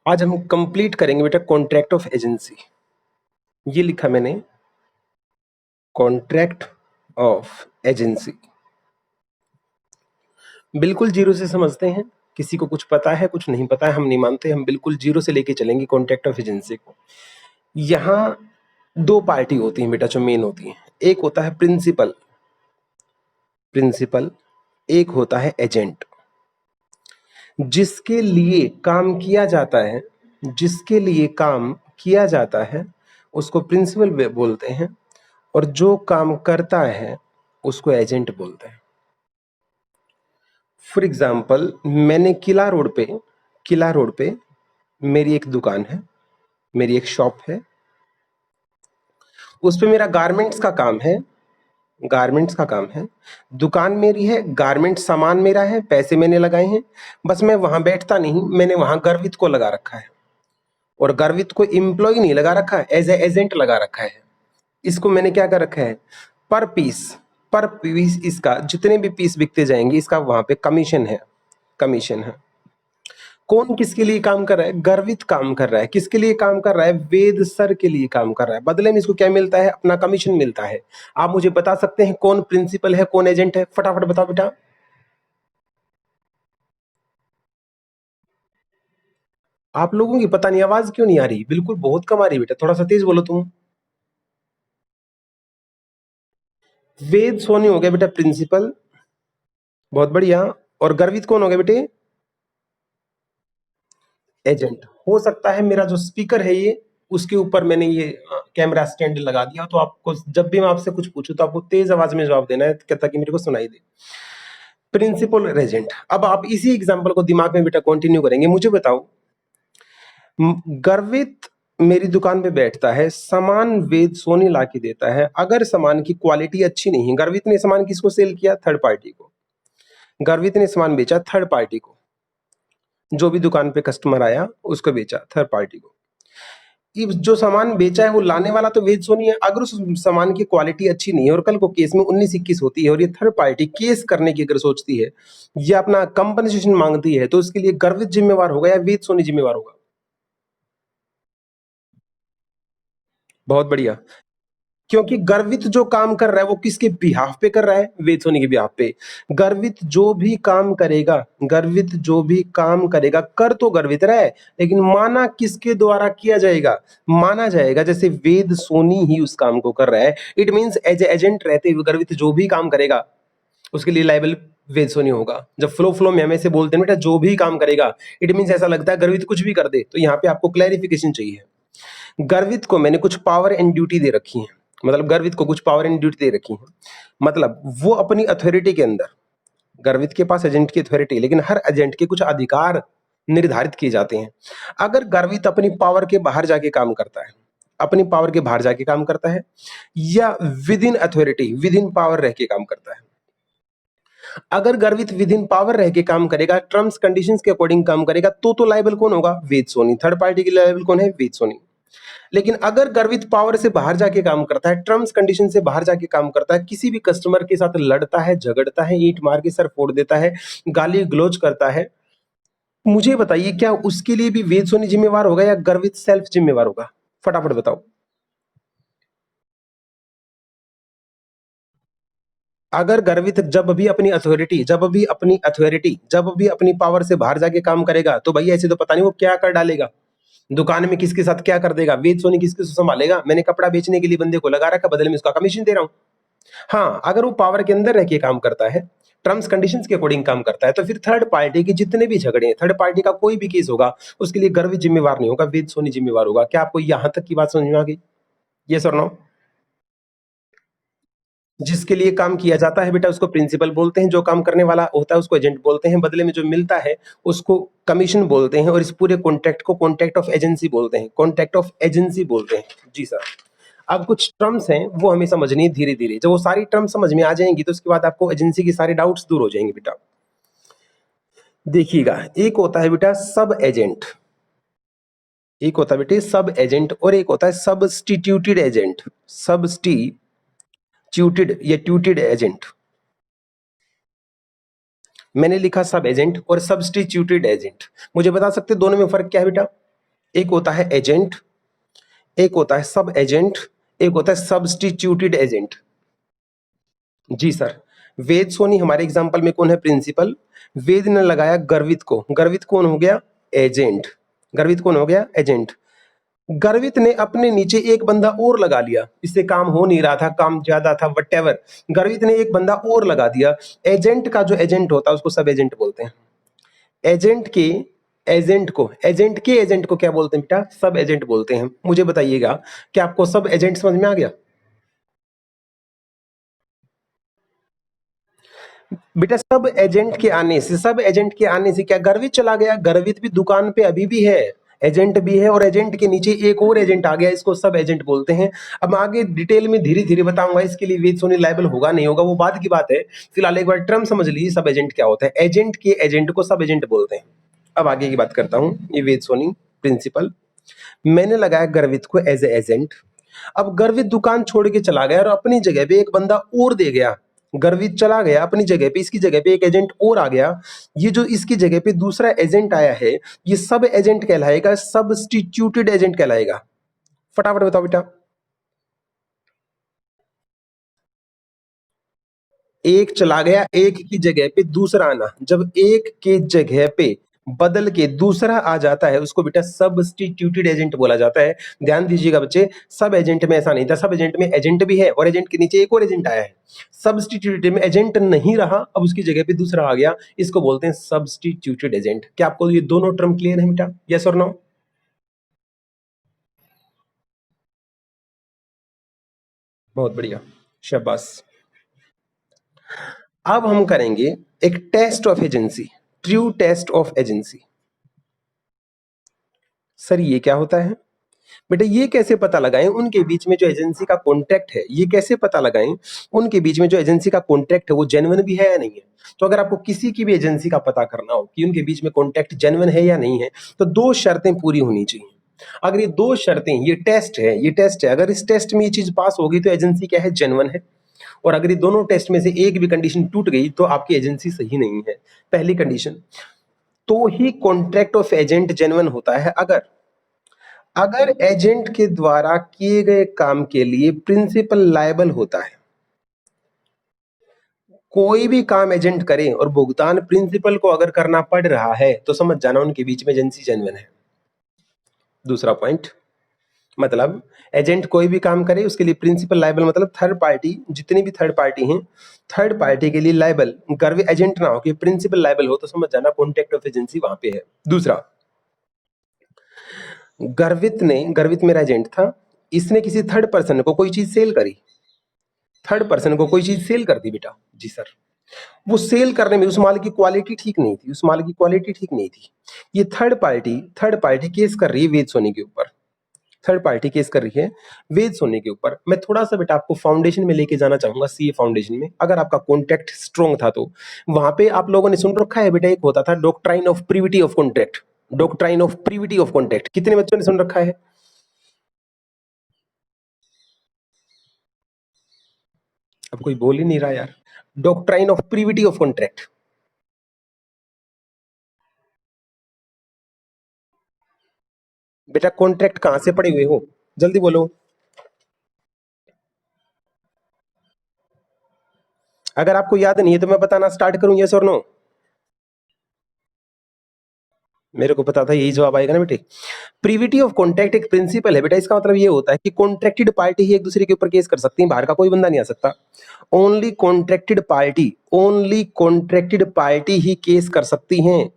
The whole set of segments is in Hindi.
आज हम कंप्लीट करेंगे बेटा कॉन्ट्रैक्ट ऑफ एजेंसी। ये लिखा मैंने, कॉन्ट्रैक्ट ऑफ एजेंसी। बिल्कुल जीरो से समझते हैं। किसी को कुछ पता है कुछ नहीं पता है हम नहीं मानते, हम बिल्कुल जीरो से लेके चलेंगे कॉन्ट्रैक्ट ऑफ एजेंसी को। यहाँ दो पार्टी होती हैं बेटा जो मेन होती हैं। एक होता है प्रिंसिपल, प्रिंसिपल, एक होता है एजेंट। जिसके लिए काम किया जाता है, जिसके लिए काम किया जाता है उसको प्रिंसिपल बोलते हैं, और जो काम करता है उसको एजेंट बोलते हैं। फॉर एग्जाम्पल, मैंने किला रोड पे मेरी एक दुकान है, मेरी एक शॉप है, उस पे मेरा गारमेंट्स का काम है, गारमेंट्स का काम है। दुकान मेरी है, गारमेंट सामान मेरा है, पैसे मैंने लगाए हैं। बस मैं वहां बैठता नहीं, मैंने वहां गर्वित को लगा रखा है, और गर्वित को एम्प्लॉय नहीं लगा रखा है, एज ए एजेंट लगा रखा है। इसको मैंने क्या कर रखा है, पर पीस, पर पीस इसका जितने भी पीस बिकते जाएंगे इसका वहां पे कमीशन है, कमीशन है। कौन किसके लिए काम कर रहा है, गर्वित काम कर रहा है। किसके लिए काम कर रहा है, वेद सर के लिए काम कर रहा है। बदले में इसको क्या मिलता है, अपना कमीशन मिलता है। आप मुझे बता सकते हैं कौन प्रिंसिपल है कौन एजेंट है, फटाफट बताओ बेटा। आप लोगों की पता नहीं आवाज क्यों नहीं आ रही, बिल्कुल बहुत कम आ रही बेटा, थोड़ा सा तेज बोलो तुम। वेद सोनी हो गया बेटा प्रिंसिपल, बहुत बढ़िया। और गर्वित कौन हो गया बेटे, एजेंट। हो सकता है मेरा जो स्पीकर है ये, उसके ऊपर मैंने ये कैमरा स्टैंड लगा दिया, तो आपको जब भी मैं आपसे कुछ पूछूं तो आपको तेज आवाज में जवाब देना है ताकि मेरे को सुनाई दे। प्रिंसिपल और एजेंट। अब आप इसी एग्जांपल को दिमाग में बेटा कंटिन्यू करेंगे। मुझे बताओ, गर्वित मेरी दुकान पे बैठता है, सामान वेद सोनी ला के देता है। अगर सामान की क्वालिटी अच्छी नहीं है, गर्वित ने सामान किसको सेल किया, थर्ड पार्टी को। गर्वित ने सामान बेचा थर्ड पार्टी को, जो भी दुकान पे कस्टमर आया उसको बेचा थर्ड पार्टी को। जो सामान बेचा है वो लाने वाला तो वेद सोनी है। अगर उस सामान की क्वालिटी अच्छी नहीं है और कल को केस में 19-21 होती है और ये थर्ड पार्टी केस करने की अगर सोचती है या अपना कंपनसेशन मांगती है, तो उसके लिए गर्वित जिम्मेवार होगा या वेद सोनी जिम्मेवार होगा। बहुत बढ़िया। क्योंकि गर्वित जो काम कर रहा है वो किसके बिहाफ पे कर रहा है, वेद सोनी के बिहाफ पे। गर्वित जो भी काम करेगा, गर्वित जो भी काम करेगा, कर तो गर्वित रहा है, लेकिन माना किसके द्वारा किया जाएगा, माना जाएगा जैसे वेद सोनी ही उस काम को कर रहा है। इट मींस एज एजेंट रहते हुए गर्वित जो भी काम करेगा उसके लिए लायबल वेद सोनी होगा। जब फ्लो में हम ऐसे बोलते हैं बेटा जो भी काम करेगा, इट मींस ऐसा लगता है गर्वित कुछ भी कर दे। तो यहाँ पे आपको क्लैरिफिकेशन चाहिए। गर्वित को मैंने कुछ पावर एंड ड्यूटी दे रखी है, मतलब गर्वित को कुछ पावर एंड ड्यूटी दे रखी है, मतलब वो अपनी अथॉरिटी के अंदर, गर्वित के पास एजेंट की अथॉरिटी, लेकिन हर एजेंट के कुछ अधिकार निर्धारित किए जाते हैं। अगर गर्वित अपनी पावर के बाहर जाके काम करता है, अपनी पावर के बाहर जाके काम करता है, या with in authority, with in power रह के काम करता है। अगर गर्वित विद इन पावर रह के काम करेगा, टर्म्स कंडीशंस के अकॉर्डिंग काम करेगा, तो लायबल कौन होगा, वेद सोनी। थर्ड पार्टी के लायबल कौन है, वेद सोनी। लेकिन अगर गर्वित पावर से बाहर जाके काम करता है, टर्म्स कंडीशन से बाहर जाके काम करता है, किसी भी कस्टमर के साथ लड़ता है, झगड़ता है, ईंट मार के सर फोड़ देता है, गाली गलौज करता है, मुझे बताइए क्या उसके लिए भी वेद सोनी जिम्मेवार होगा या गर्वित सेल्फ जिम्मेवार होगा, फटाफट बताओ। अगर गर्वित जब भी अपनी पावर से बाहर जाके काम करेगा, तो भैया ऐसे तो पता नहीं वो क्या कर डालेगा, दुकान में किसके साथ क्या कर देगा, वेद सोनी किसके साथ संभालेगा। मैंने कपड़ा बेचने के लिए बंदे को लगा रखा, बदले में उसका कमीशन दे रहा हूं। हाँ, अगर वो पावर के अंदर रह के काम करता है, टर्म्स कंडीशंस के अकॉर्डिंग काम करता है, तो फिर थर्ड पार्टी के जितने भी झगड़े हैं, थर्ड पार्टी का कोई भी केस होगा, उसके लिए गर्वित जिम्मेवार नहीं होगा, वेद सोनी जिम्मेवार होगा। क्या आपको यहां तक की बात समझ में आ गई, यस और नो। जिसके लिए काम किया जाता है बेटा उसको प्रिंसिपल बोलते हैं, जो काम करने वाला होता है उसको एजेंट बोलते हैं, बदले में जो मिलता है उसको कमीशन बोलते हैं, और इस पूरे कॉन्ट्रैक्ट को कॉन्ट्रैक्ट ऑफ एजेंसी बोलते हैं, कॉन्ट्रैक्ट ऑफ एजेंसी बोलते हैं। जी सर। अब कुछ टर्म्स हैं वो हमें समझनी है धीरे धीरे, जब वो सारी टर्म्स समझ में आ जाएंगी तो उसके बाद आपको एजेंसी की सारे डाउट्स दूर हो जाएंगे बेटा। देखिएगा, एक होता है बेटा सब एजेंट, एक होता है बेटे सब एजेंट, और एक होता है सब्स्टिट्यूटेड एजेंट, सब्स्टिट्यूटेड या ट्यूटेड एजेंट। मैंने लिखा सब एजेंट और सब्स्टिट्यूटेड एजेंट। मुझे बता सकते दोनों में फर्क क्या है बेटा। एक होता है एजेंट, एक होता है सब एजेंट, एक होता है सब्स्टिट्यूटेड एजेंट। जी सर। वेद सोनी हमारे एग्जांपल में कौन है? प्रिंसिपल। वेद ने लगाया गर्वित को, गर्वित कौन हो गया? एजेंट। गर्वित कौन हो गया? एजेंट। गर्वित ने अपने नीचे एक बंदा और लगा लिया, इससे काम हो नहीं रहा था, काम ज्यादा था, वटेवर। गर्वित ने एक बंदा और लगा दिया। एजेंट का जो एजेंट होता है उसको सब एजेंट बोलते हैं। एजेंट के एजेंट को क्या बोलते हैं बेटा? सब एजेंट बोलते हैं। मुझे बताइएगा, क्या आपको सब एजेंट समझ में आ गया? बेटा सब एजेंट के आने से क्या गर्वित चला गया? गर्वित भी दुकान पे अभी भी है, एजेंट भी है, और एजेंट के नीचे एक और एजेंट आ गया, इसको सब एजेंट बोलते हैं। अब आगे डिटेल में धीरे धीरे बताऊंगा, इसके लिए वेद सोनी लायबल होगा नहीं होगा वो बाद की बात है। फिलहाल एक बार टर्म समझ लीजिए, सब एजेंट क्या होता है। एजेंट के एजेंट को सब एजेंट बोलते हैं। अब आगे की बात करता हूं। ये वेद सोनी प्रिंसिपल, मैंने लगाया गर्वित को एज ए एजेंट। अब गर्वित दुकान छोड़ के चला गया और अपनी जगह पे एक बंदा और दे गया। गर्वित चला गया अपनी जगह पे, इसकी जगह पे एक एजेंट और आ गया। ये जो इसकी जगह पे दूसरा एजेंट आया है, ये सब एजेंट कहलाएगा, सब्स्टिट्यूटेड एजेंट कहलाएगा। फटाफट बताओ बेटा। एक चला गया, एक की जगह पे दूसरा आना। जब एक के जगह पे बदल के दूसरा आ जाता है, उसको बेटा सब्स्टिट्यूटेड एजेंट बोला जाता है। ध्यान दीजिएगा बच्चे, सब एजेंट में ऐसा नहीं था। सब एजेंट में एजेंट भी है और एजेंट के नीचे एक और एजेंट आया है। सब्स्टिट्यूटेड में एजेंट नहीं रहा, अब उसकी जगह पे दूसरा आ गया, इसको बोलते हैं सब्स्टिट्यूटेड एजेंट। क्या आपको ये दोनों टर्म क्लियर है बेटा? यस और नो? बहुत बढ़िया, शाबाश। अब हम करेंगे एक test of agency, true test of agency. Sir ये क्या होता है? बेटा ये कैसे पता लगाएं उनके बीच में जो एजेंसी का कॉन्ट्रैक्ट है, ये कैसे पता लगाएं उनके बीच में जो एजेंसी का कॉन्ट्रैक्ट है वो जेन्युइन भी है या नहीं है? तो अगर आपको किसी की भी एजेंसी का पता करना हो कि उनके बीच में कॉन्ट्रैक्ट जेन्युइन है या नहीं है, तो दो शर्तें पूरी होनी चाहिए। अगर ये दो शर्तें, ये टेस्ट है, अगर इस टेस्ट में ये चीज पास होगी तो एजेंसी क्या है? जेन्युइन है। और अगर ये दोनों टेस्ट में से एक भी कंडीशन टूट गई तो आपकी एजेंसी सही नहीं है। पहली कंडीशन, तो ही कॉन्ट्रैक्ट ऑफ एजेंट जेन्युइन होता है अगर अगर एजेंट के द्वारा किए गए काम के लिए प्रिंसिपल लायबल होता है। कोई भी काम एजेंट करे और भुगतान प्रिंसिपल को अगर करना पड़ रहा है तो समझ जाना उनके बीच में एजेंसी जेन्युइन है। दूसरा पॉइंट, मतलब एजेंट कोई भी काम करे उसके लिए प्रिंसिपल लायबल, मतलब थर्ड पार्टी, जितनी भी थर्ड पार्टी हैं, थर्ड पार्टी के लिए लायबल गर्व एजेंट ना हो कि प्रिंसिपल लायबल हो, तो समझ जाना कॉन्ट्रैक्ट ऑफ एजेंसी वहां पे है। दूसरा, गर्वित मेरा एजेंट था, इसने किसी थर्ड पर्सन को कोई चीज सेल करी, थर्ड पर्सन को कोई चीज सेल कर दी बेटा। जी सर। वो सेल करने में उस माल की क्वालिटी ठीक नहीं थी, उस माल की क्वालिटी ठीक नहीं थी। ये थर्ड पार्टी केस कर रही है वेद सोनी के ऊपर। थर्ड पार्टी केस कर रही है वेद सोनी के ऊपर। मैं थोड़ा सा बेटा आपको फाउंडेशन में लेके जाना चाहूंगा, सीए फाउंडेशन में। अगर आपका कॉन्ट्रैक्ट स्ट्रॉन्ग था तो वहां पे आप लोगों ने सुन रखा है बेटा, एक होता था doctrine of privity of contract. Doctrine of privity of contract कितने बच्चों ने सुन रखा है? अब कोई बोल ही नहीं रहा यार। Doctrine of privity of contract. बेटा कॉन्ट्रैक्ट कहां से पढ़े हुए हो? जल्दी बोलो। अगर आपको याद नहीं है तो मैं बताना स्टार्ट करूं, यस और नो? मेरे को पता था यही जवाब आएगा ना बेटे। प्रीविटी ऑफ कॉन्ट्रैक्ट एक प्रिंसिपल है बेटा। इसका मतलब ये होता है कि कॉन्ट्रैक्टेड पार्टी ही एक दूसरे के ऊपर केस कर सकती है, बाहर का कोई बंदा नहीं आ सकता। ओनली कॉन्ट्रैक्टेड पार्टी ही केस कर सकती हैं,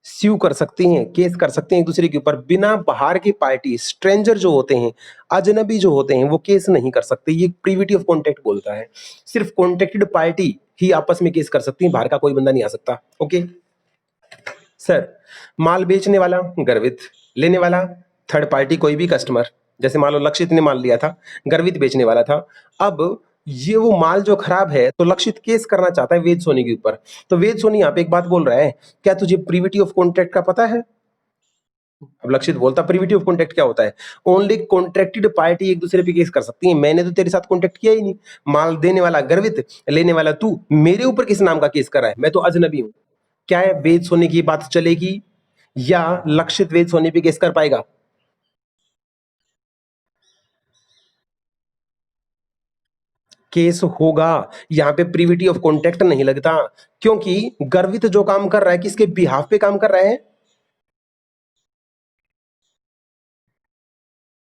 स्यू कर सकती हैं, केस कर सकते हैं एक दूसरे के ऊपर। बिना बाहर की पार्टी, स्ट्रेंजर जो होते हैं, अजनबी जो होते हैं, वो केस नहीं कर सकते। ये प्रीविटी ऑफ कॉन्ट्रैक्ट बोलता है। सिर्फ कॉन्ट्रैक्टेड पार्टी ही आपस में केस कर सकती है, बाहर का कोई बंदा नहीं आ सकता। Okay sir. माल बेचने वाला गर्वित, लेने वाला थर्ड पार्टी कोई भी कस्टमर। जैसे मान लो लक्षित ने माल लिया था, गर्वित बेचने वाला था। अब ये वो माल जो खराब है तो लक्षित केस करना चाहता है वेद सोनी के ऊपर। तो वेद सोनी यहाँ पे एक बात बोल रहा है, क्या तुझे प्रीविटी ऑफ कॉन्ट्रैक्ट का पता है? अब लक्षित बोलता प्रीविटी ऑफ कॉन्ट्रैक्ट क्या होता है? ओनली कॉन्ट्रैक्टेड पार्टी एक दूसरे पे केस कर सकती है। मैंने तो तेरे साथ कॉन्ट्रैक्ट किया ही नहीं। माल देने वाला गर्वित, लेने वाला तू, मेरे ऊपर किस नाम का केस कर रहा है? मैं तो अजनबी हूं। क्या है वेद सोनी की बात चलेगी या लक्षित वेद सोनी पे केस कर पाएगा? केस होगा। यहाँ पे प्रिविटी ऑफ कॉन्टेक्ट नहीं लगता, क्योंकि गर्वित जो काम कर रहा है किसके बिहाफ पे काम कर रहा है?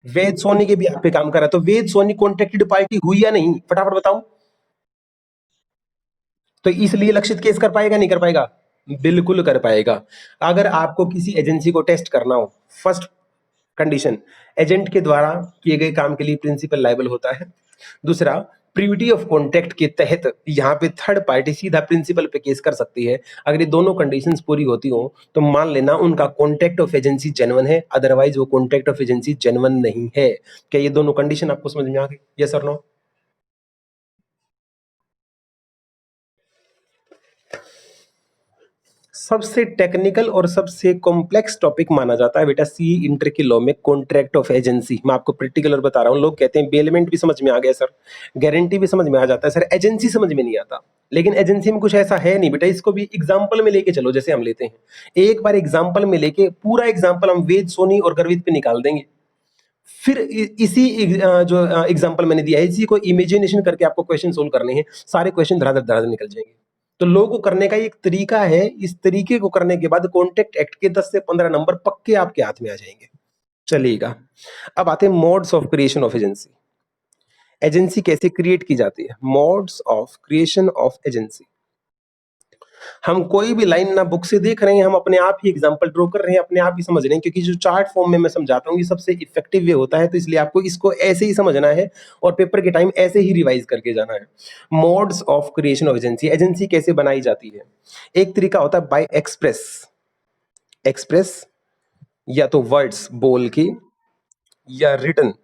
वेद सोनी के बिहाफ पे काम कर रहा है, तो वेद सोनी कॉन्ट्रैक्टेड पार्टी हुई या नहीं, फटाफट बताओ। तो इसलिए लक्षित केस कर पाएगा नहीं कर पाएगा? बिल्कुल कर पाएगा। अगर आपको किसी एजेंसी को टेस्ट करना हो, फर्स्ट कंडीशन, एजेंट के द्वारा किए गए काम के लिए प्रिंसिपल लायबल होता है। दूसरा, प्रिविटी ऑफ कॉन्ट्रैक्ट के तहत यहाँ पे थर्ड पार्टी सीधा प्रिंसिपल पे केस कर सकती है। अगर ये दोनों कंडीशंस पूरी होती हो तो मान लेना उनका कॉन्ट्रैक्ट ऑफ एजेंसी जेन्युइन है, अदरवाइज वो कॉन्ट्रैक्ट ऑफ एजेंसी जेन्युइन नहीं है। क्या ये दोनों कंडीशन आपको समझ में आ गई? यस और नो? सबसे टेक्निकल और सबसे कॉम्प्लेक्स टॉपिक माना जाता है बेटा सी इंटर के लॉ में कॉन्ट्रैक्ट ऑफ एजेंसी। मैं आपको प्रैक्टिकल बता रहा हूँ। लोग कहते हैं बेलमेंट भी समझ में आ गया सर, गारंटी भी समझ में आ जाता है सर, एजेंसी समझ में नहीं आता। लेकिन एजेंसी में कुछ ऐसा है नहीं बेटा, इसको भी एग्जाम्पल में लेके चलो। जैसे हम लेते हैं एक बार एग्जाम्पल में लेके, पूरा एग्जाम्पल हम वेद सोनी और गर्वित पे निकाल देंगे। फिर इसी जो एग्जांपल मैंने दिया है, इसी को इमेजिनेशन करके आपको क्वेश्चन सोल्व करने हैं। सारे क्वेश्चन धड़ाधड़ धड़ाधड़ निकल जाएंगे। तो लो को करने का एक तरीका है, इस तरीके को करने के बाद कॉन्टेक्ट एक्ट के 10 से 15 नंबर पक्के आपके हाथ में आ जाएंगे। चलिएगा, अब आते हैं modes of creation of agency. Agency कैसे क्रिएट की जाती है? Modes of creation of agency. हम कोई भी लाइन ना बुक से देख रहे हैं, हम अपने आप ही एग्जांपल ड्रॉ कर रहे हैं, अपने आप ही समझ रहे हैं, क्योंकि जो चार्ट फॉर्म में मैं समझाता हूँ ये सबसे इफेक्टिव वे होता है। तो इसलिए आपको इसको ऐसे ही समझना है और पेपर के टाइम ऐसे ही रिवाइज करके जाना है। Modes of creation of agency, agency कैसे बनाई जाती है? एक तरीका होता है बाय एक्सप्रेस, एक्सप्रेस या तो वर्ड्स बोल के या रिटन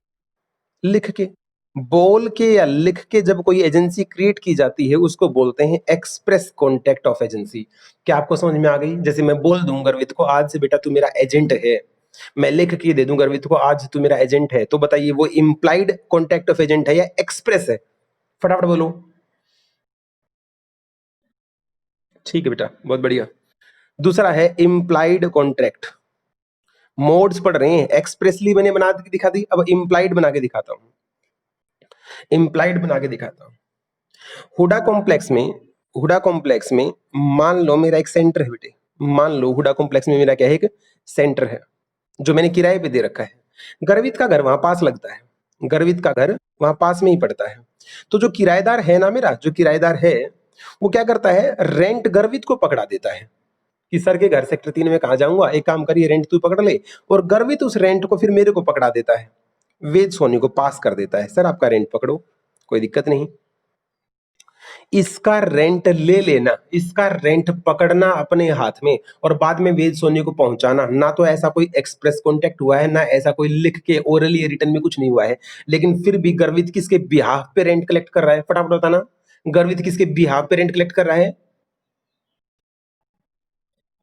लिख के। बोल के या लिख के जब कोई एजेंसी क्रिएट की जाती है उसको बोलते हैं एक्सप्रेस कॉन्टैक्ट ऑफ एजेंसी। क्या आपको समझ में आ गई? जैसे मैं बोल दूं गर्वित को आज से बेटा तू मेरा एजेंट है, मैं लिख के दे दूं गर्वित को आज तू मेरा एजेंट है, तो बताइए वो इंप्लाइड कॉन्टैक्ट ऑफ एजेंट है या एक्सप्रेस है? फटाफट बोलो। ठीक है बेटा, बहुत बढ़िया। दूसरा है इंप्लाइड कॉन्ट्रैक्ट। मोड्स पढ़ रहे हैं, एक्सप्रेसली मैंने बना के दिखा दी, अब इंप्लाइड बना के दिखाता हूं। इंप्लाइड बना के दिखाता हूं। हुडा कॉम्प्लेक्स में, हुडा कॉम्प्लेक्स में मान लो मेरा एक सेंटर है बेटे, मान लो हुडा कॉम्प्लेक्स में मेरा क्या है, एक सेंटर है जो मैंने किराए पे दे रखा है। गर्वित का घर वहां पास लगता है, गर्वित का घर वहां पास में ही पड़ता है। तो जो किराएदार है ना, मेरा जो किराएदार है वो क्या करता है, रेंट गर्वित को पकड़ा देता है कि सर के घर सेक्टर 3 में कहा जाऊंगा, एक काम करिए रेंट तू पकड़ ले, और गर्वित उस रेंट को फिर मेरे को पकड़ा देता है, वेद सोनी को पास कर देता है, सर आपका रेंट पकड़ो, कोई दिक्कत नहीं। इसका रेंट ले लेना, इसका रेंट पकड़ना अपने हाथ में और बाद में वेद सोनी को पहुंचाना। ना तो ऐसा कोई एक्सप्रेस कॉन्टेक्ट हुआ है, ना ऐसा कोई लिख के ओरली या रिटर्न में कुछ नहीं हुआ है, लेकिन फिर भी गर्वित किसके बिहाफ पे रेंट कलेक्ट कर रहा है? फटाफट बताना, गर्वित किसके बिहाफ पे रेंट कलेक्ट कर रहा है?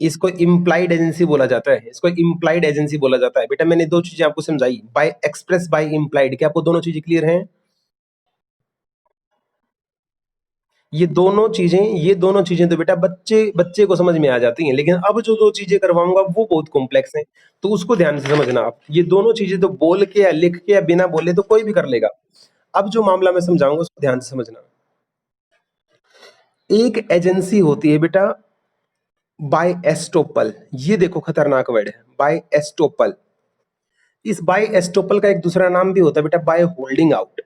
इसको इम्प्लाइड एजेंसी बोला जाता है, इसको इम्प्लाइड एजेंसी बोला जाता है। बेटा मैंने दो चीजें आपको समझाई, बाय एक्सप्रेस बाय इम्प्लाइड। क्या आपको दोनों चीजें क्लियर हैं? ये दोनों चीजें तो बेटा बच्चे बच्चे को समझ में आ जाती हैं, लेकिन अब जो दो चीजें करवाऊंगा वो बहुत कॉम्प्लेक्स हैं, तो उसको ध्यान से समझना आप। ये दोनों चीजें तो बोल के या लिख के या बिना बोले तो कोई भी कर लेगा। अब जो मामला मैं समझाऊंगा उसको ध्यान से समझना। एक एजेंसी होती है बेटा बाय एस्टोपल, ये देखो खतरनाक वर्ड है, बाय एस्टोपल। इस बाय एस्टोपल का एक दूसरा नाम भी होता है बेटा by holding out.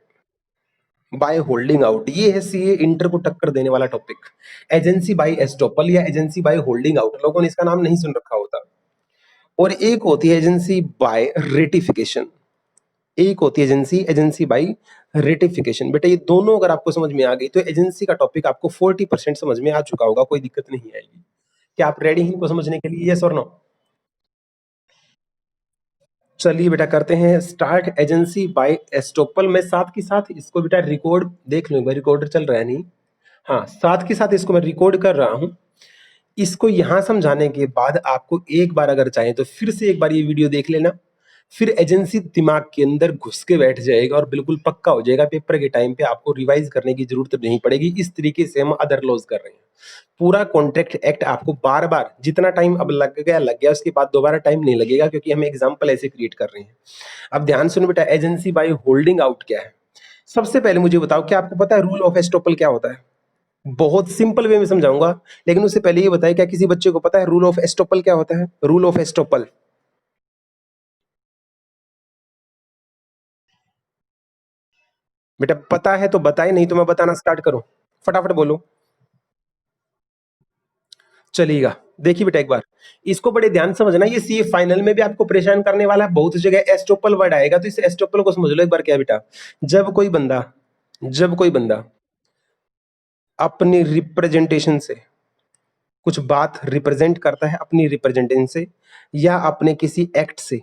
By holding out, ये है सीए इंटर को टक्कर देने वाला टॉपिक। एजेंसी बाय एस्टोपल या एजेंसी बाय होल्डिंग आउट, लोगों ने इसका नाम नहीं सुन रखा होता। और एक होती है एजेंसी बाय रेटिफिकेशन, एक होती है एजेंसी एजेंसी बाय रेटिफिकेशन। बेटा ये दोनों अगर आपको समझ में आ गई तो एजेंसी का टॉपिक आपको 40% समझ में आ चुका होगा, कोई दिक्कत नहीं आएगी। क्या आप रेडी हैं इनको समझने के लिए? यस और नो? चलिए बेटा करते हैं स्टार्ट। एजेंसी बाय एस्टोपल में साथ के साथ इसको बेटा रिकॉर्ड देख लो, रिकॉर्डर चल रहा है नहीं? हाँ, साथ के साथ इसको मैं रिकॉर्ड कर रहा हूं। इसको यहां समझाने के बाद आपको एक बार अगर चाहे तो फिर से एक बार ये वीडियो देख लेना, फिर एजेंसी दिमाग के अंदर घुस के बैठ जाएगा और बिल्कुल पक्का हो जाएगा, पेपर के टाइम पे आपको रिवाइज करने की जरूरत नहीं पड़ेगी। इस तरीके से हम अदर लॉज कर रहे हैं। पूरा कॉन्ट्रैक्ट एक्ट आपको बार बार जितना टाइम अब लग गया, उसके बाद दोबारा टाइम नहीं लगेगा, क्योंकि हम एग्जाम्पल ऐसे क्रिएट कर रहे हैं। अब ध्यान सुनो बेटा, एजेंसी बाय होल्डिंग आउट क्या है। सबसे पहले मुझे बताओ, क्या आपको पता है रूल ऑफ एस्टोपल क्या होता है? बहुत सिंपल वे में समझाऊंगा, लेकिन उससे पहले ये बताइए, क्या किसी बच्चे को पता है रूल ऑफ एस्टोपल क्या होता है? रूल ऑफ एस्टोपल बेटा पता है तो बताए, नहीं तो मैं बताना स्टार्ट करूं? फटाफट बोलो। चलेगा। देखिए बेटा एक बार, इसको बड़े ध्यान से समझना, ये सी फाइनल में भी आपको परेशान करने वाला है। बहुत जगह एस्टोपल वर्ड आएगा, तो इस एस्टोपल को समझ लो एक बार। क्या है बेटा, जब कोई बंदा जब कोई बंदा अपनी रिप्रेजेंटेशन से कुछ बात रिप्रेजेंट करता है, अपनी रिप्रेजेंटेशन से या अपने किसी एक्ट से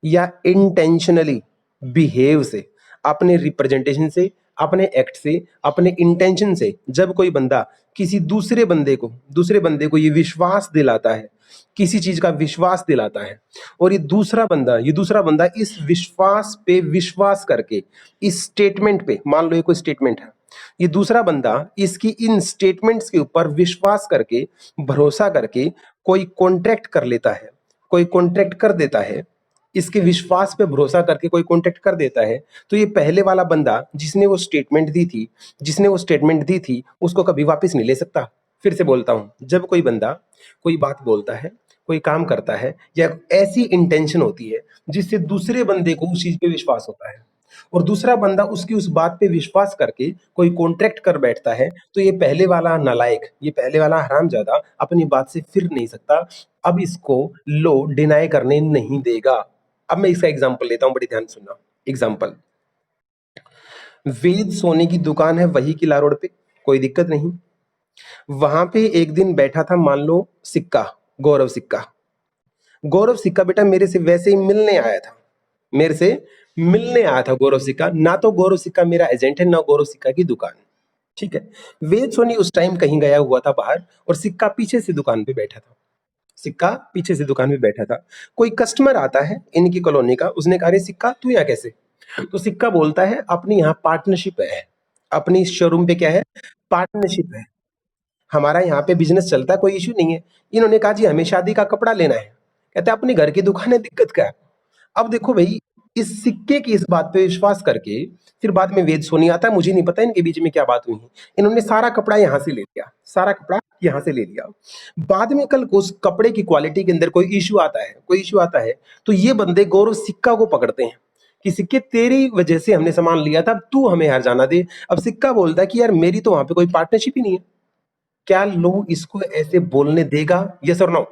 या इंटेंशनली बिहेव से, अपने रिप्रेजेंटेशन से, अपने एक्ट से, अपने इंटेंशन से, जब कोई बंदा किसी दूसरे बंदे को ये विश्वास दिलाता है, किसी चीज का विश्वास दिलाता है, और ये दूसरा बंदा इस विश्वास पे विश्वास करके, इस स्टेटमेंट पे, मान लो ये कोई स्टेटमेंट है, ये दूसरा बंदा इसकी इन स्टेटमेंट्स के ऊपर विश्वास करके, भरोसा करके कोई कॉन्ट्रैक्ट कर लेता है, कोई कॉन्ट्रैक्ट कर देता है, इसके विश्वास पे भरोसा करके कोई कॉन्टेक्ट कर देता है, तो ये पहले वाला बंदा जिसने वो स्टेटमेंट दी थी उसको कभी वापस नहीं ले सकता। फिर से बोलता हूं, जब कोई बंदा कोई बात बोलता है, कोई काम करता है, या ऐसी इंटेंशन होती है जिससे दूसरे बंदे को उस चीज पे विश्वास होता है, और दूसरा बंदा उसकी उस बात पे विश्वास करके कोई कॉन्ट्रैक्ट कर बैठता है, तो ये पहले वाला नालायक, ये पहले वाला हरामजादा अपनी बात से फिर नहीं सकता। अब इसको लो डिनाई करने नहीं देगा। अब मैं इसका एग्जांपल लेता हूं, बड़ी ध्यान सुनना। एग्जांपल, वेद सोने की दुकान है वही किला रोड पे, कोई दिक्कत नहीं। वहां पे एक दिन बैठा था, मान लो सिक्का, गौरव सिक्का। गौरव सिक्का बेटा मेरे से वैसे ही मिलने आया था, मेरे से मिलने आया था गौरव सिक्का। ना तो गौरव सिक्का मेरा एजेंट है, ना गौरव सिक्का की दुकान। ठीक है। वेद सोनी उस टाइम कहीं गया हुआ था बाहर, और सिक्का पीछे से दुकान पे बैठा था। सिक्का पीछे से दुकान पे बैठा था। कोई कस्टमर आता है इनकी कॉलोनी का, उसने कहा, अरे सिक्का तू यहाँ कैसे? तो सिक्का बोलता है, अपनी यहाँ पार्टनरशिप है, अपनी शोरूम पे क्या है, पार्टनरशिप है, हमारा यहाँ पे बिजनेस चलता है, कोई इश्यू नहीं है। इन्होंने कहा जी हमें शादी का कपड़ा लेना है। कहते हैं अपने घर की दुकान है, दिक्कत क्या है? अब देखो भाई, इस सिक्के की इस बात पे विश्वास करके फिर बाद में वेद सोनी आता है, मुझे नहीं पता इनके बीच में क्या बात हुई है, इन्होंने सारा कपड़ा यहाँ से ले लिया, सारा कपड़ा यहाँ से ले लिया। बाद में कल को उस कपड़े की क्वालिटी के अंदर कोई इश्यू आता है, तो ये बंदे गौरव सिक्का को पकड़ते हैं कि सिक्के तेरी वजह से हमने सामान लिया था, अब तू हमें हर जाना दे। अब सिक्का बोलता है कि यार मेरी तो वहां पे कोई पार्टनरशिप ही नहीं है। क्या लोग इसको ऐसे बोलने देगा? यस और नो?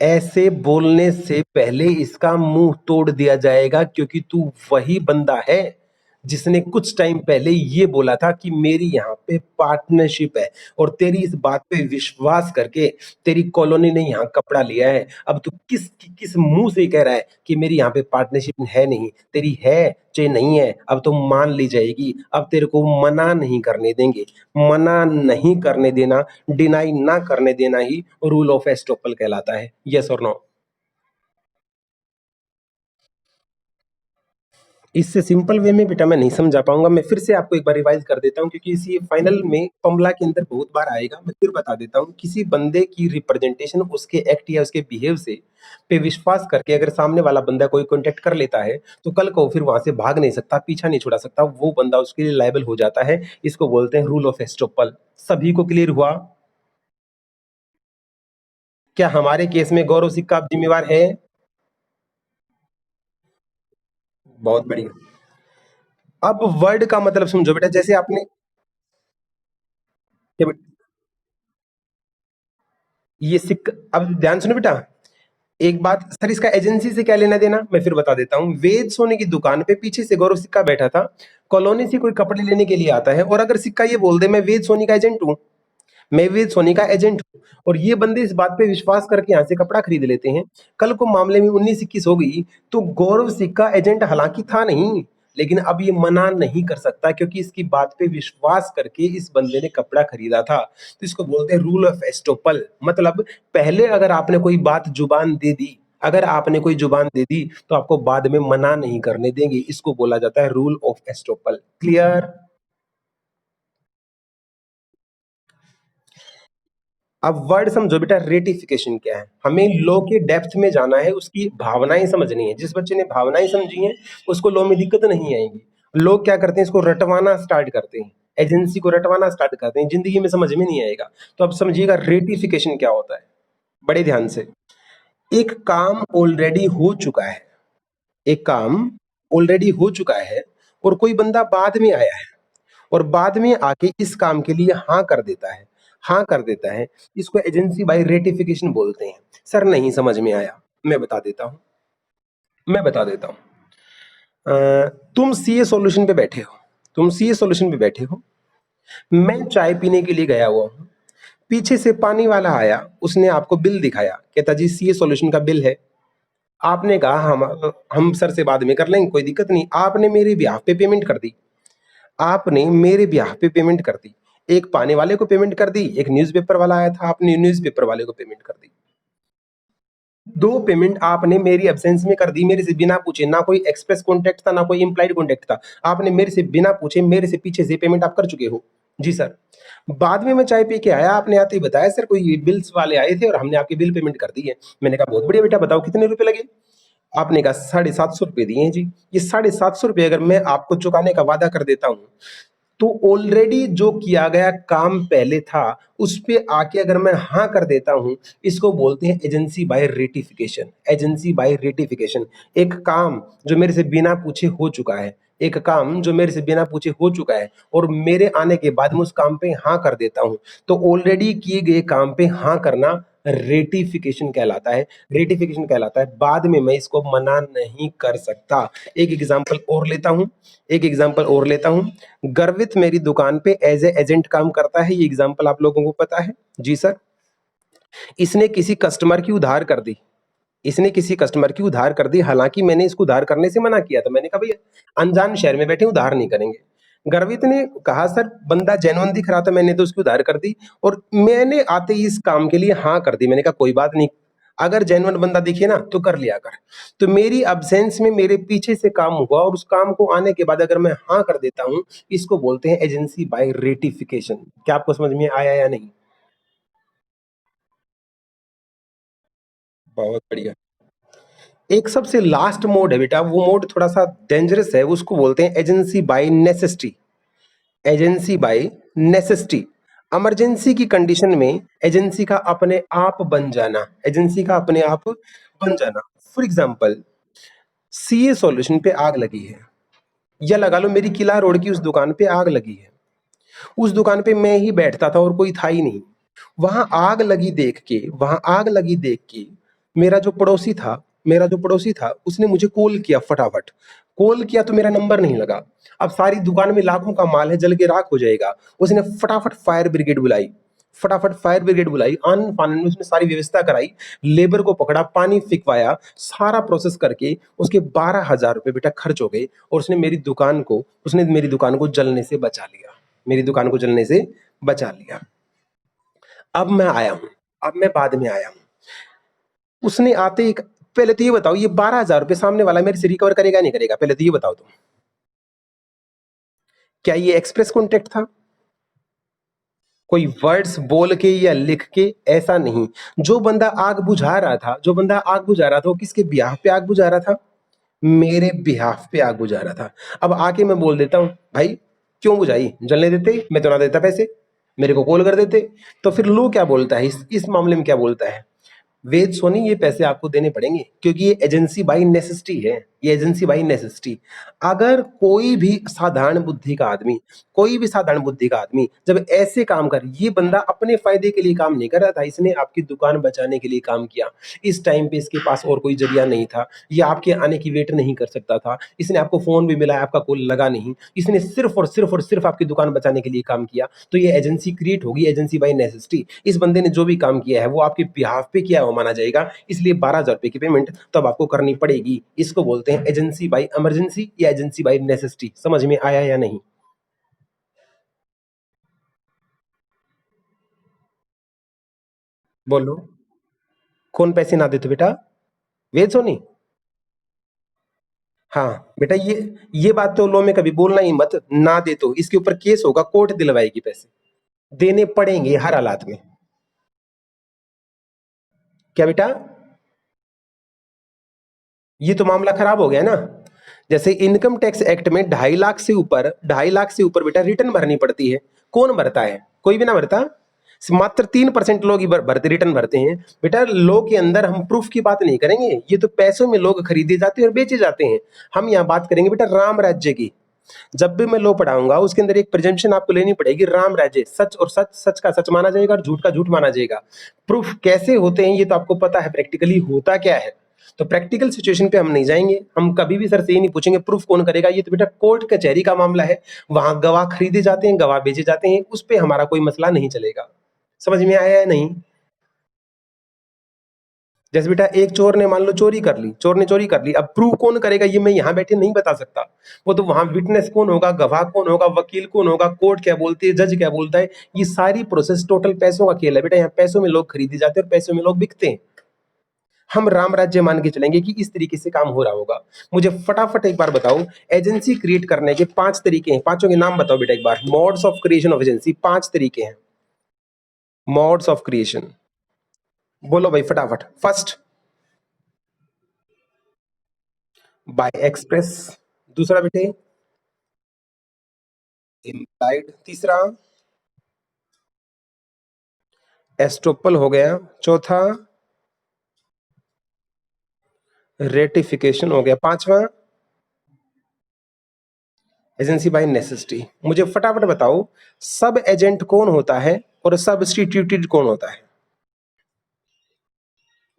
ऐसे बोलने से पहले इसका मुंह तोड़ दिया जाएगा, क्योंकि तू वही बंदा है जिसने कुछ टाइम पहले ये बोला था कि मेरी यहाँ पे पार्टनरशिप है, और तेरी इस बात पे विश्वास करके तेरी कॉलोनी ने यहाँ कपड़ा लिया है। अब तू किस किस मुंह से कह रहा है कि मेरी यहाँ पे पार्टनरशिप है नहीं? तेरी है चाहे नहीं है, अब तो मान ली जाएगी। अब तेरे को मना नहीं करने देंगे। मना नहीं करने देना, डिनाई ना करने देना ही रूल ऑफ एस्टोपल कहलाता है। यस और नो? इससे सिंपल वे में बेटा मैं नहीं समझा पाऊंगा, मैं फिर से आपको एक बार रिवाइज कर देता हूँ, क्योंकि इसी फाइनल में फॉर्मूला के अंदर बहुत बार आएगा। मैं फिर बता देता हूँ, किसी बंदे की रिप्रेजेंटेशन उसके एक्ट या उसके बिहेव से पे विश्वास करके अगर सामने वाला बंदा कोई कॉन्टेक्ट कर लेता है, तो कल को फिर वहां से भाग नहीं सकता, पीछा नहीं छुड़ा सकता, वो बंदा उसके लिए लायबल हो जाता है। इसको बोलते हैं रूल ऑफ एस्टोपल। सभी को क्लियर हुआ? क्या हमारे केस में गौरव सिक्का जिम्मेवार है? बहुत बढ़िया। अब वर्ड का मतलब समझो बेटा, जैसे आपने ये सिक्का, अब ध्यान सुनो बेटा, एक बात सर, इसका एजेंसी से क्या लेना देना मैं फिर बता देता हूँ। वेद सोने की दुकान पे पीछे से गौरव सिक्का बैठा था, कॉलोनी से कोई कपड़े लेने के लिए आता है, और अगर सिक्का ये बोल दे मैं वेद सोनी का एजेंट हूँ, मैं वेद सोनी का एजेंट हूँ, और ये बंदे इस बात पे विश्वास करके यहाँ से कपड़ा खरीद लेते हैं, कल को मामले में 19-21 हो गई, तो गौरव सिक्का एजेंट हालांकि था नहीं, लेकिन अब ये मना नहीं कर सकता क्योंकि इसकी बात पे विश्वास करके इस बंदे ने कपड़ा खरीदा था। तो इसको बोलते हैं रूल ऑफ एस्टोपल। मतलब पहले अगर आपने कोई बात जुबान दे दी, अगर आपने कोई जुबान दे दी तो आपको बाद में मना नहीं करने देंगे। इसको बोला जाता है रूल ऑफ एस्टोपल। क्लियर? अब वर्ड समझो बेटा, रेटिफिकेशन क्या है। हमें लॉ के डेप्थ में जाना है, उसकी भावनाएं समझनी है। जिस बच्चे ने भावनाएं समझी हैं उसको लॉ में दिक्कत नहीं आएगी। लोग क्या करते हैं, इसको रटवाना स्टार्ट करते हैं, एजेंसी को रटवाना स्टार्ट करते हैं, जिंदगी में समझ में नहीं आएगा। तो अब समझिएगा रेटिफिकेशन क्या होता है, बड़े ध्यान से। एक काम ऑलरेडी हो चुका है, एक काम ऑलरेडी हो चुका है और कोई बंदा बाद में आया है और बाद में आके इस काम के लिए हाँ कर देता है, हाँ कर देता है। इसको एजेंसी बाय रेटिफिकेशन बोलते हैं। सर नहीं समझ में आया, मैं बता देता हूँ, मैं बता देता हूँ। तुम सीए सॉल्यूशन पे बैठे हो, तुम सीए सॉल्यूशन पे बैठे हो, मैं चाय पीने के लिए गया हुआ हूँ, पीछे से पानी वाला आया, उसने आपको बिल दिखाया, कहता जी सीए सॉल्यूशन का बिल है। आपने कहा हम सर से बाद में कर लेंगे, कोई दिक्कत नहीं। आपने मेरे ब्याह पे पेमेंट कर दी, आपने मेरे ब्याह पे पेमेंट कर दी। एक पानी वाले को पेमेंट कर दी, एक न्यूज़पेपर वाला आया था, आपने न्यूज़पेपर वाले को पेमेंट कर दी। दो पेमेंट आपने मेरी एब्सेंस में कर दी, मेरे से बिना पूछे। ना कोई एक्सप्रेस कॉन्टैक्ट था, ना कोई इम्प्लाइड कॉन्टैक्ट था। आपने मेरे से बिना पूछे, मेरे से पीछे से पेमेंट आप कर चुके हो। जी सर। बाद में मैं चाय पी के आया, आपने आते ही बताया सर कोई बिल्स वाले आए थे और हमने आपके बिल पेमेंट कर दी है। मैंने कहा बहुत बढ़िया बेटा, बताओ कितने रुपए लगे। आपने कहा 750 रुपए दिए हैं जी। ये 750 रुपए अगर मैं आपको चुकाने का वादा कर देता हूँ तो ऑलरेडी जो किया गया काम पहले था उस पे आके अगर मैं हाँ कर देता हूं, इसको बोलते हैं agency bye ratification. Agency bye ratification. एक काम जो मेरे से बिना पूछे हो चुका है, एक काम जो मेरे से बिना पूछे हो चुका है और मेरे आने के बाद मैं उस काम पे हाँ कर देता हूं, तो ऑलरेडी किए गए काम पे हाँ करना रेटिफिकेशन कहलाता है। रेटिफिकेशन कहलाता है, बाद में मैं इसको मना नहीं कर सकता। एक एग्जांपल और लेता हूं, एक एग्जांपल और लेता हूं। गर्वित मेरी दुकान पे एज ए एजेंट काम करता है, ये एग्जांपल आप लोगों को पता है। जी सर। इसने किसी कस्टमर की उधार कर दी, इसने किसी कस्टमर की उधार कर दी, हालांकि मैंने इसको उधार करने से मना किया था। मैंने कहा भैया अनजान शहर में बैठे उधार नहीं करेंगे। गर्वित ने कहा सर बंदा जेन्युइन दिख रहा था, मैंने तो उसकी उधार कर दी और मैंने आते ही इस काम के लिए हाँ कर दी। मैंने कहा कोई बात नहीं, अगर जेन्युइन बंदा दिखे ना तो कर लिया कर। तो मेरी अब्सेंस में मेरे पीछे से काम हुआ और उस काम को आने के बाद अगर मैं हाँ कर देता हूं, इसको बोलते हैं एजेंसी बाय रेटिफिकेशन। क्या आपको समझ में आया या नहीं? बहुत बढ़िया। एक सबसे लास्ट मोड है बेटा, वो मोड थोड़ा सा डेंजरस है, उसको बोलते हैं agency bye necessity. Agency bye necessity. Emergency की कंडीशन में एजेंसी का अपने आप बन जाना, एजेंसी का अपने आप बन जाना। फॉर एग्जांपल, सीए सॉल्यूशन पे आग लगी है, या लगा लो मेरी किला रोड की उस दुकान पे आग लगी है। उस दुकान पे मैं ही बैठता था और कोई था ही नहीं। वहां आग लगी देख के, वहां आग लगी देख के मेरा जो पड़ोसी था, मेरा जो पड़ोसी था उसने मुझे कॉल किया फटाफट। कॉल किया तो मेरा नंबर नहीं लगा। अब सारी दुकान में लाखों का माल है, जल के राख हो जाएगा। उसने फटाफट फायर ब्रिगेड बुलाई, फटाफट फायर ब्रिगेड बुलाई, आन फान में उसने सारी व्यवस्था कराई, लेबर को पकड़ा, पानी फिकवाया, सारा प्रोसेस करके उसके 12,000 रुपए बेटा खर्च हो गए और उसने मेरी दुकान को जलने से बचा लिया, मेरी दुकान को जलने से बचा लिया। अब मैं आया हूं, अब मैं बाद में आया हूं। उसने आते ही, पहले तो ये बताओ ये 12,000 रुपए सामने वाला मेरे से रिकवर करेगा नहीं करेगा? पहले तो ये बताओ तुम। क्या ये एक्सप्रेस कॉन्टेक्ट था? कोई वर्ड्स बोल के या लिख के? ऐसा नहीं। जो बंदा आग बुझा रहा था, जो बंदा आग बुझा रहा था, वो किसके बिहाफ पे आग बुझा रहा था? मेरे बिहाफ पे आग बुझा रहा था। अब आके मैं बोल देता हूं भाई क्यों बुझाई, जलने देते, मैं तो ना देता पैसे, मेरे को कॉल कर देते। तो फिर लो क्या बोलता है इस मामले में, क्या बोलता है? वेद सोनी ये पैसे आपको देने पड़ेंगे क्योंकि ये एजेंसी बाई नेसेसिटी है, ये एजेंसी बाई नेसेसिटी। अगर कोई भी साधारण बुद्धि का आदमी, कोई भी साधारण बुद्धि का आदमी जब ऐसे काम कर, ये बंदा अपने फायदे के लिए काम नहीं कर रहा था, इसने आपकी दुकान बचाने के लिए काम किया। इस टाइम पे इसके पास और कोई जरिया नहीं था, ये आपके आने की वेट नहीं कर सकता था, इसने आपको फोन भी मिलाया, आपका कॉल लगा नहीं, इसने सिर्फ आपकी दुकान बचाने के लिए काम किया। तो ये एजेंसी क्रिएट होगी, एजेंसी बाई नेसेसिटी। इस बंदे ने जो भी काम किया है वो आपके बिहाफ पे किया है, माना जाएगा, इसलिए 12,000 रुपए की पेमेंट तब आपको करनी पड़ेगी। इसको बोलते हैं एजेंसी बाय इमरजेंसी या एजेंसी बाय नेसेसिटी। समझ में आया या नहीं? बोलो। कौन पैसे ना दे तो बेटा? वेद सोनी। हाँ बेटा, ये बात तो लॉ में कभी बोलना ही मत, ना दे तो इसके ऊपर केस होगा, कोर्ट दिलवाएगी पैसे। देने पड़ेंगे हर हालात में। क्या बेटा? ये तो मामला खराब हो गया ना। जैसे इनकम टैक्स एक्ट में 2.5 लाख से ऊपर बेटा रिटर्न भरनी पड़ती है। कौन भरता है? कोई भी ना भरता। मात्र 3% लोग ही भरते, रिटर्न भरते हैं। बेटा लॉ के अंदर हम प्रूफ की बात नहीं करेंगे, ये तो पैसों में लोग खरीदे जाते हैं और बेचे जाते हैं। हम यहाँ बात करेंगे बेटा राम राज्य की। जब भी मैं लॉ पढ़ाऊंगा उसके अंदर एक प्रिजम्पशन आपको लेनी पड़ेगी, राम राज्य, सच और सच, सच का सच माना जाएगा और झूठ का झूठ माना जाएगा। प्रूफ कैसे होते हैं ये तो आपको पता है, प्रैक्टिकली होता क्या है। तो प्रैक्टिकल सिचुएशन पे हम नहीं जाएंगे, हम कभी भी सर से ये नहीं पूछेंगे प्रूफ कौन करेगा, ये तो बेटा कोर्ट कचहरी का मामला है। वहां गवाह खरीदे जाते हैं, गवाह बेचे जाते हैं, उस पर हमारा कोई मसला नहीं चलेगा। समझ में आया है नहीं? जैसे बेटा एक चोर ने मान लो चोरी कर ली, चोर ने चोरी कर ली, अब प्रूव कौन करेगा ये मैं यहाँ बैठे नहीं बता सकता। वो तो वहां विटनेस कौन होगा, गवाह कौन होगा, वकील कौन होगा, कोर्ट क्या बोलती है, जज क्या बोलता है, ये सारी प्रोसेस टोटल पैसों का खेल है बेटा। यहाँ पैसों में लोग खरीदे जाते हैं और पैसों में लोग बिकते हैं। हम राम राज्य मान के चलेंगे कि इस तरीके से काम हो रहा होगा। मुझे फटाफट एक बार बताओ, एजेंसी क्रिएट करने के 5 तरीके हैं, पांचों के नाम बताओ बेटा एक बार। Modes of creation of agency, 5 तरीके हैं। मोड्स ऑफ क्रिएशन, बोलो भाई फटाफट। First, by express. दूसरा बेटे, इम्प्लाइड। तीसरा, एस्टोपल हो गया। चौथा, रेटिफिकेशन हो गया। पांचवा, एजेंसी बाय नेसेसिटी। मुझे फटाफट बताओ, सब एजेंट कौन होता है और सब्स्टिट्यूटेड कौन होता है?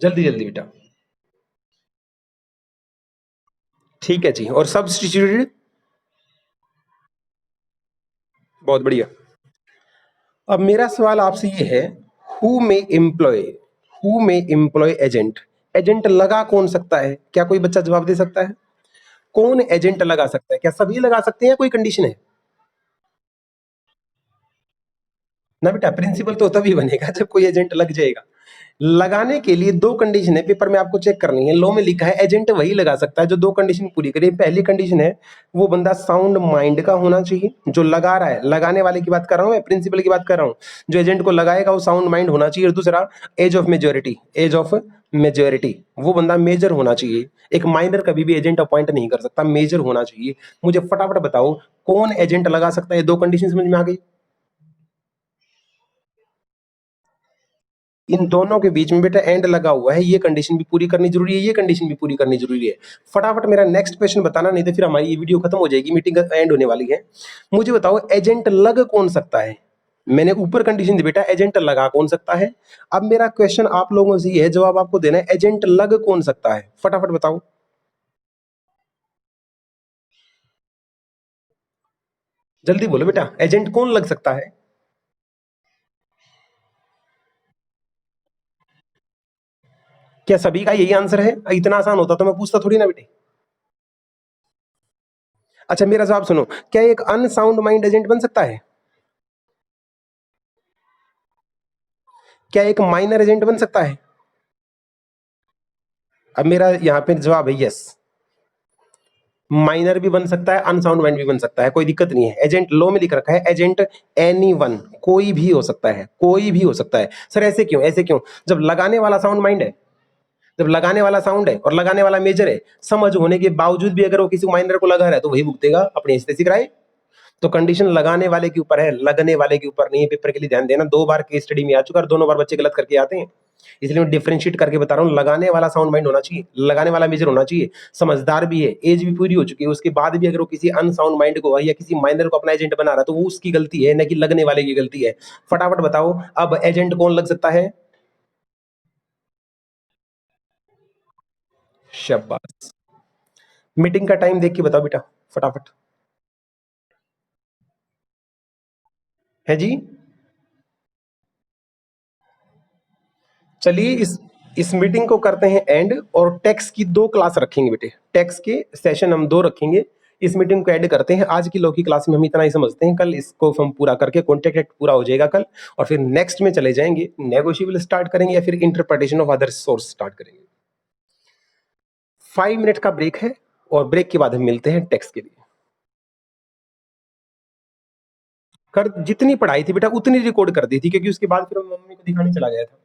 जल्दी जल्दी बेटा। ठीक है जी, और सब्स्टिट्यूटेड? बहुत बढ़िया। अब मेरा सवाल आपसे ये है, who may employ, who may employ agent? Agent लगा कौन सकता है? क्या कोई बच्चा जवाब दे सकता है? कौन एजेंट लगा सकता है? क्या सभी लगा सकते हैं या कोई कंडीशन है? ना बेटा, प्रिंसिपल तो तभी बनेगा जब कोई एजेंट लग जाएगा। लगाने के लिए दो कंडीशन है, पेपर में आपको चेक करनी है। लॉ में लिखा है एजेंट वही लगा सकता है जो दो कंडीशन पूरी करे। पहली कंडीशन है, वो बंदा साउंड माइंड का होना चाहिए जो लगा रहा है। लगाने वाले की बात कर रहा हूं मैं, प्रिंसिपल की बात कर रहा हूं। जो एजेंट को लगाएगा वो साउंड माइंड होना चाहिए। और दूसरा, age of majority, age of majority, वो बंदा मेजर होना चाहिए। एक माइनर कभी भी एजेंट अपॉइंट नहीं कर सकता, मेजर होना चाहिए। मुझे फटाफट बताओ, कौन एजेंट लगा सकता है? दो कंडीशन समझ में आ गई? इन दोनों के बीच में बेटा एंड लगा हुआ है, ये कंडीशन भी पूरी करनी जरूरी है, ये कंडीशन भी पूरी करनी जरूरी है। फटाफट मेरा नेक्स्ट क्वेश्चन बताना, नहीं तो फिर हमारी ये वीडियो खत्म हो जाएगी, मीटिंग एंड होने वाली है। मुझे बताओ, एजेंट लग कौन सकता है? मैंने ऊपर कंडीशन दी बेटा, एजेंट लगा कौन सकता है। अब मेरा क्वेश्चन आप लोगों से ये है, जवाब आपको देना है, एजेंट लग कौन सकता है? फटाफट बताओ। जल्दी बोलो बेटा, एजेंट कौन लग सकता है? क्या सभी का यही आंसर है? इतना आसान होता तो मैं पूछता थोड़ी ना बेटे। अच्छा मेरा जवाब सुनो, क्या एक अनसाउंड माइंड एजेंट बन सकता है? क्या एक माइनर एजेंट बन सकता है? अब मेरा यहाँ पे जवाब है यस। माइनर भी बन सकता है, अनसाउंड माइंड भी बन सकता है, कोई दिक्कत नहीं है। एजेंट लॉ में लिख रखा है, एजेंट एनी वन, कोई भी हो सकता है, कोई भी हो सकता है। सर ऐसे क्यों, ऐसे क्यों? जब लगाने वाला साउंड माइंड है, जब लगाने वाला साउंड है और लगाने वाला मेजर है, समझ होने के बावजूद भी अगर वो किसी माइनर को लगा रहा है तो वही भुगतेगा अपने हिस्से से किराए। तो कंडीशन लगाने वाले के ऊपर है, लगने वाले के ऊपर नहीं है। पेपर के लिए ध्यान देना, 2 बार केस स्टडी में आ चुका और दोनों बार बच्चे गलत करके आते हैं। इसलिए मैं डिफरेंशिएट करके बता रहा हूँ, लगाने वाला साउंड माइंड होना चाहिए, लगाने वाला मेजर होना चाहिए, समझदार भी है, एज भी पूरी हो चुकी है, उसके बाद भी अगर वो किसी अनसाउंड माइंड को या किसी माइनर को अपना एजेंट बना रहा है तो वो उसकी गलती है, न कि लगने वाले की गलती है। फटाफट बताओ, अब एजेंट कौन लग सकता है? शाबाश। मीटिंग का टाइम देख के बताओ बेटा, फटाफट। है जी? चलिए इस इस मीटिंग को करते हैं एंड और टैक्स की 2 क्लास रखेंगे बेटे। टैक्स के सेशन हम 2 रखेंगे। इस मीटिंग को ऐड करते हैं। आज की लॉ की क्लास में हम इतना ही समझते हैं। कल इसको हम पूरा करके कॉन्ट्रैक्ट एक्ट पूरा हो जाएगा कल, और फिर नेक्स्ट में चले जाएंगे, नेगोशिएबल स्टार्ट करेंगे या फिर interpretation of other source start करेंगे। 5 मिनट का ब्रेक है और ब्रेक के बाद हम मिलते हैं टैक्स के लिए। कर जितनी पढ़ाई थी बेटा उतनी रिकॉर्ड कर दी थी, क्योंकि उसके बाद फिर मैं मम्मी को दिखाने चला गया था।